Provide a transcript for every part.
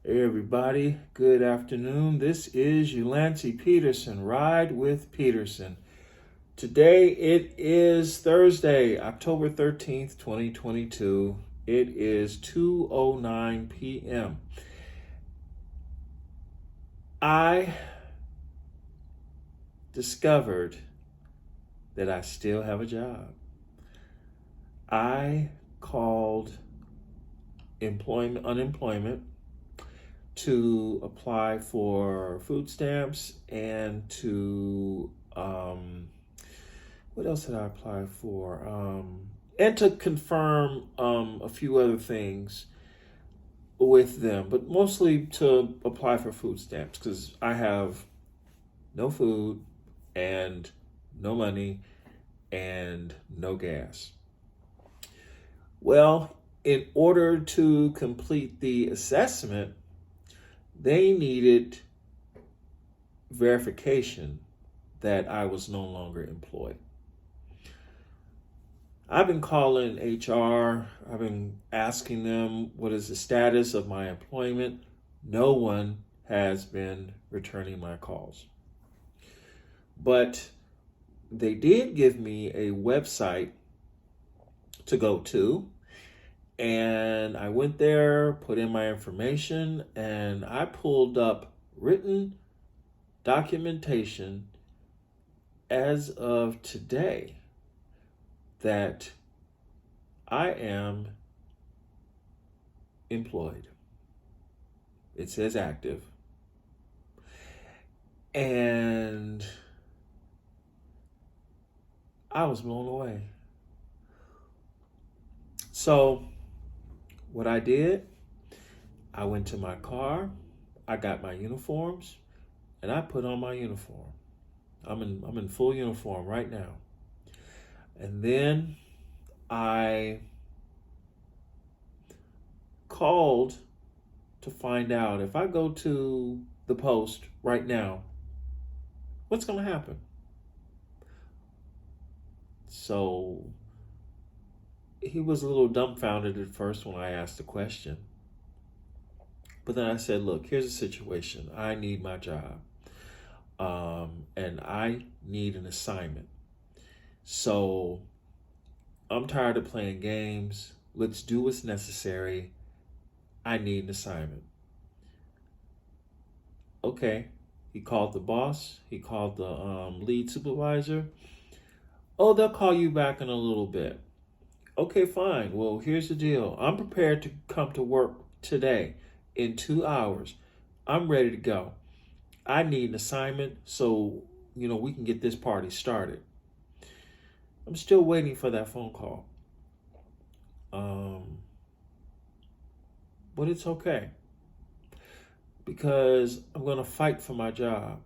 Hey everybody, good afternoon. This is Ulancy Peterson, Ride with Peterson. Today it is Thursday, October 13th, 2022. It is 2:09 p.m. I discovered that I still have a job. I called unemployment to apply for food stamps and to what else did I apply for? And to confirm a few other things with them, but mostly to apply for food stamps because I have no food and no money and no gas. Well, in order to complete the assessment, they needed verification that I was no longer employed. I've been calling HR. I've been asking them what is the status of my employment. No one has been returning my calls. But they did give me a website to go to. And I went there, put in my information, and I pulled up written documentation as of today that I am employed. It says active. And I was blown away. So, what I did, I went to my car, I got my uniforms, and I put on my uniform. I'm in full uniform right now. And then I called to find out if I go to the post right now, what's going to happen? So he was a little dumbfounded at first when I asked the question. But then I said, look, here's the situation. I need my job. And I need an assignment. So I'm tired of playing games. Let's do what's necessary. I need an assignment. Okay. He called the boss. He called the lead supervisor. Oh, they'll call you back in a little bit. Okay, fine. Well, here's the deal. I'm prepared to come to work today in 2 hours. I'm ready to go. I need an assignment so, we can get this party started. I'm still waiting for that phone call. But it's okay. Because I'm going to fight for my job.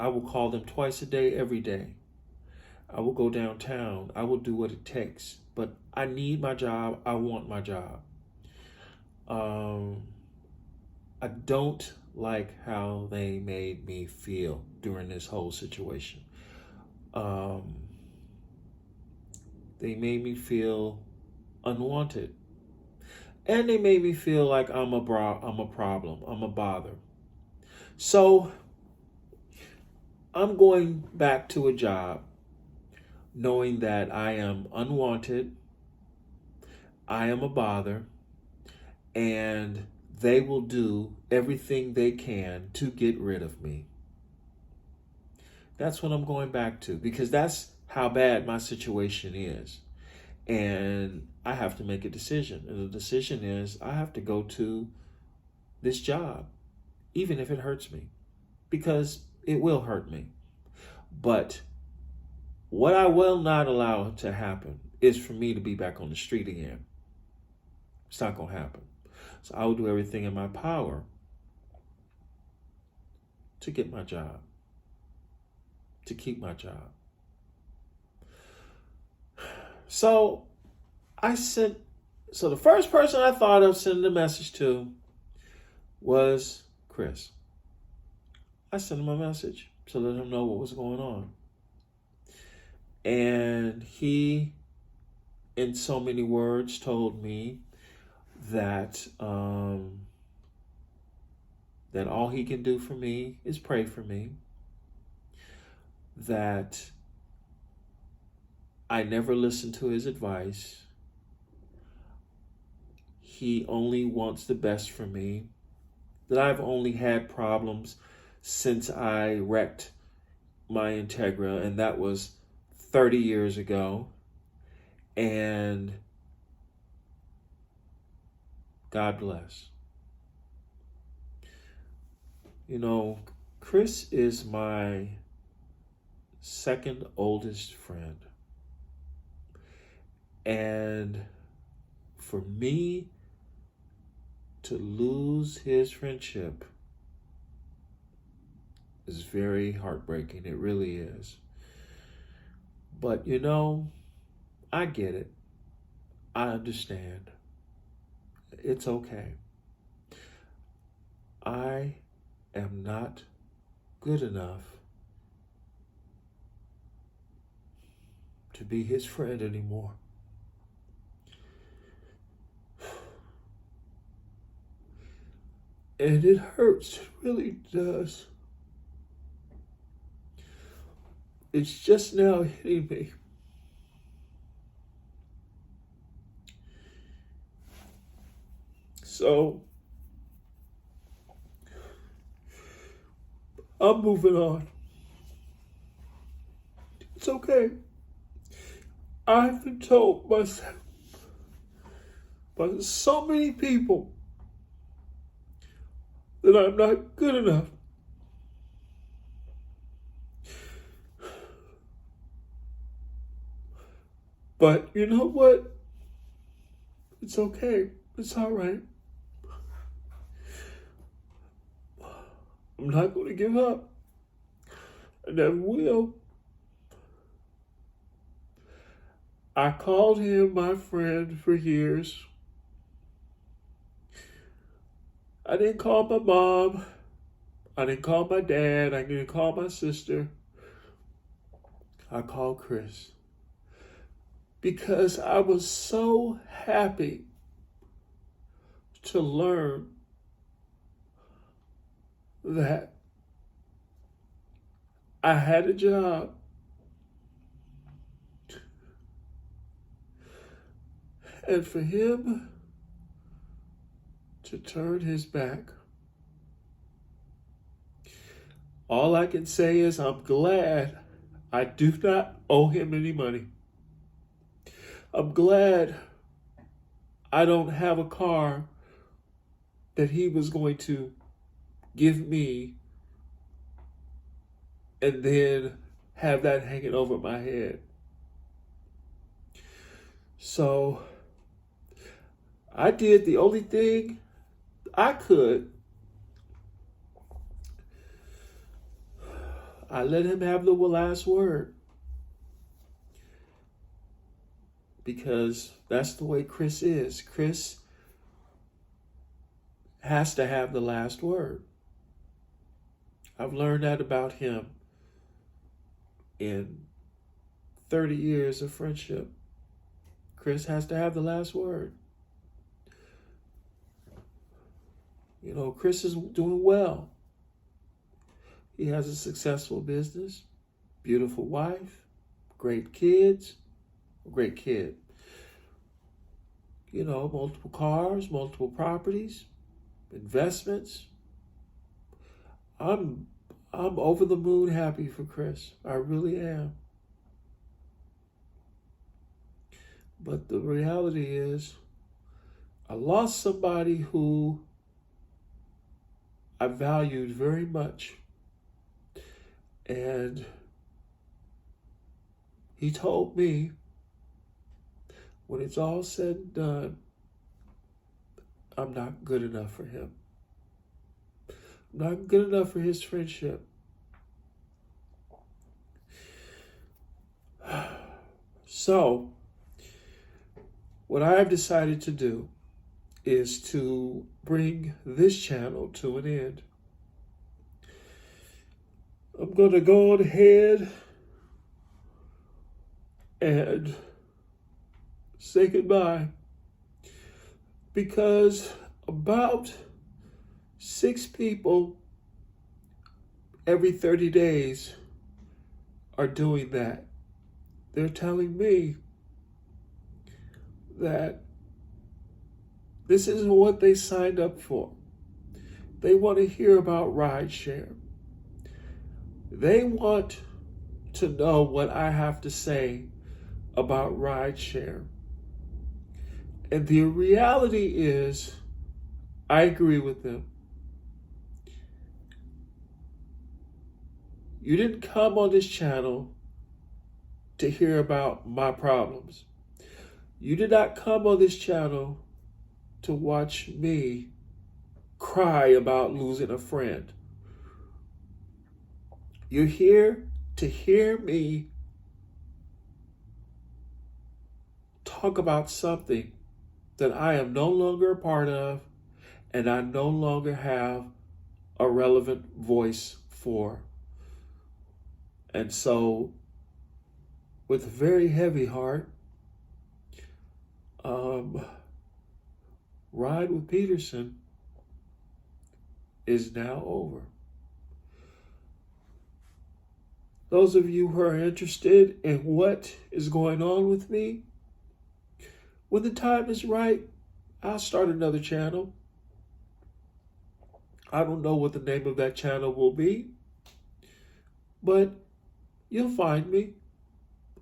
I will call them twice a day, every day. I will go downtown. I will do what it takes. But I need my job. I want my job. I don't like how they made me feel during this whole situation. They made me feel unwanted. And they made me feel like I'm a problem. I'm a bother. So I'm going back to a job knowing that I am unwanted, I am a bother, and they will do everything they can to get rid of me. That's what I'm going back to because that's how bad my situation is. And I have to make a decision. And the decision is I have to go to this job, even if it hurts me, because it will hurt me. But what I will not allow to happen is for me to be back on the street again. It's not going to happen. So I will do everything in my power to get my job, to keep my job. So the first person I thought of sending a message to was Chris. I sent him a message to let him know what was going on. And he, in so many words, told me that that all he can do for me is pray for me, that I never listen to his advice. He only wants the best for me, that I've only had problems since I wrecked my Integra, and that was 30 years ago. And God bless. You know, Chris is my second oldest friend. And for me to lose his friendship is very heartbreaking. It really is. But you know, I get it. I understand. It's okay. I am not good enough to be his friend anymore. And it hurts, it really does. It's just now hitting me. So, I'm moving on. It's okay. I've been told myself by so many people that I'm not good enough. But you know what? It's okay. It's all right. I'm not going to give up. I never will. I called him my friend for years. I didn't call my mom. I didn't call my dad. I didn't call my sister. I called Chris. Because I was so happy to learn that I had a job. And for him to turn his back, all I can say is I'm glad I do not owe him any money. I'm glad I don't have a car that he was going to give me and then have that hanging over my head. So I did the only thing I could. I let him have the last word. Because that's the way Chris is. Chris has to have the last word. I've learned that about him in 30 years of friendship. Chris has to have the last word. You know, Chris is doing well. He has a successful business, beautiful wife, great kids, great kid. You know, multiple cars, multiple properties, investments. I'm over the moon happy for Chris. I really am. But the reality is, I lost somebody who I valued very much. And he told me, when it's all said and done, I'm not good enough for him. I'm not good enough for his friendship. So, what I have decided to do is to bring this channel to an end. I'm going to go ahead and say goodbye, because about 6 people every 30 days are doing that. They're telling me that this isn't what they signed up for. They want to hear about rideshare. They want to know what I have to say about rideshare. And the reality is, I agree with them. You didn't come on this channel to hear about my problems. You did not come on this channel to watch me cry about losing a friend. You're here to hear me talk about something that I am no longer a part of and I no longer have a relevant voice for. And so, with a very heavy heart, Ride with Peterson is now over. Those of you who are interested in what is going on with me, when the time is right, I'll start another channel. I don't know what the name of that channel will be, but you'll find me.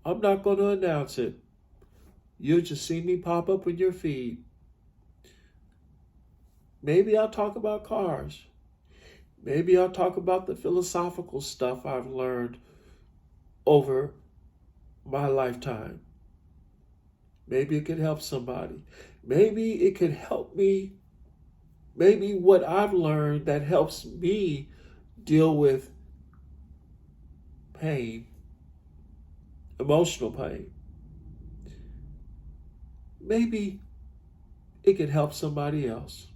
I'm not going to announce it. You'll just see me pop up in your feed. Maybe I'll talk about cars. Maybe I'll talk about the philosophical stuff I've learned over my lifetime. Maybe it could help somebody. Maybe it could help me. Maybe what I've learned that helps me deal with pain, emotional pain. Maybe it could help somebody else.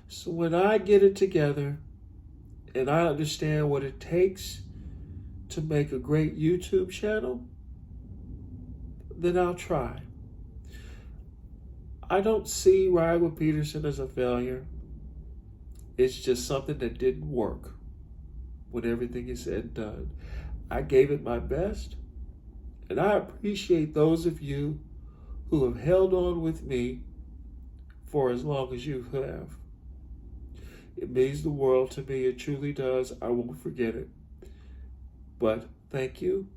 So when I get it together and I understand what it takes to make a great YouTube channel, then I'll try. I don't see Ride with Peterson as a failure. It's just something that didn't work when everything is said and done. I gave it my best, and I appreciate those of you who have held on with me for as long as you have. It means the world to me. It truly does. I won't forget it. But thank you.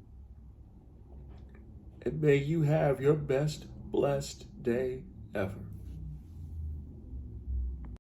And may you have your best blessed day ever.